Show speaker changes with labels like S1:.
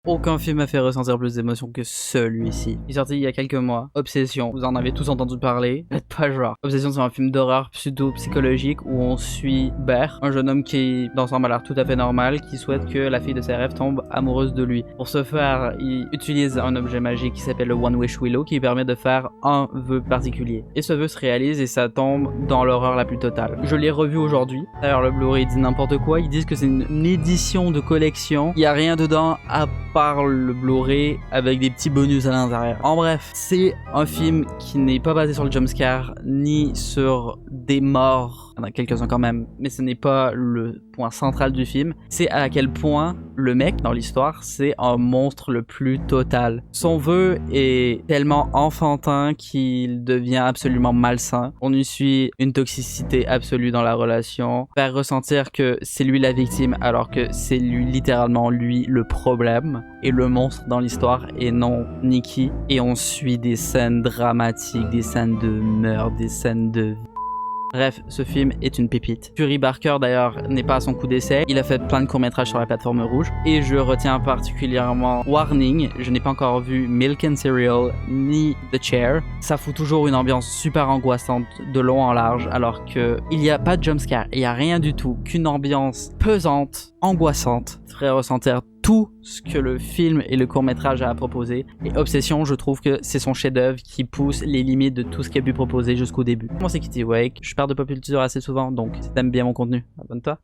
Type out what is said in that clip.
S1: Aucun film m'a fait ressentir plus d'émotions que celui-ci. Il est sorti il y a quelques mois. Obsession, vous en avez tous entendu parler. Faites pas genre. Obsession, c'est un film d'horreur pseudo-psychologique où on suit Bear, un jeune homme qui, d'ensemble, a l'air tout à fait normal, qui souhaite que la fille de ses rêves tombe amoureuse de lui. Pour ce faire, il utilise un objet magique qui s'appelle le One Wish Willow qui lui permet de faire un vœu particulier. Et ce vœu se réalise et ça tombe dans l'horreur la plus totale. Je l'ai revu aujourd'hui. D'ailleurs, le Blu-ray dit n'importe quoi. Ils disent que c'est une édition de collection. Il y a rien dedans à part le Blu-ray avec des petits bonus à l'intérieur. En bref, c'est un film qui n'est pas basé sur le jumpscare ni sur des morts. Il y en a quelques-uns quand même, mais ce n'est pas le point central du film. C'est à quel point le mec dans l'histoire, c'est un monstre le plus total. Son vœu est tellement enfantin qu'il devient absolument malsain. On y suit une toxicité absolue dans la relation, faire ressentir que c'est lui la victime alors que c'est lui littéralement lui le problème et le monstre dans l'histoire et non Nikki. Et on suit des scènes dramatiques, des scènes de meurtre, des scènes de... Bref, ce film est une pépite. Fury Barker d'ailleurs n'est pas à son coup d'essai, il a fait plein de courts-métrages sur la plateforme rouge et je retiens particulièrement Warning, je n'ai pas encore vu Milk and Cereal ni The Chair. Ça fout toujours une ambiance super angoissante de long en large alors que il n'y a pas de jumpscare, il n'y a rien du tout, qu'une ambiance pesante, angoissante, qui ferait ressentir tout ce que le film et le court-métrage a à proposer. Et Obsession, je trouve que c'est son chef-d'œuvre qui pousse les limites de tout ce qu'il a pu proposer jusqu'au début. Moi c'est Kitty Wake, je perds de pop culture assez souvent, donc si t'aimes bien mon contenu, abonne-toi.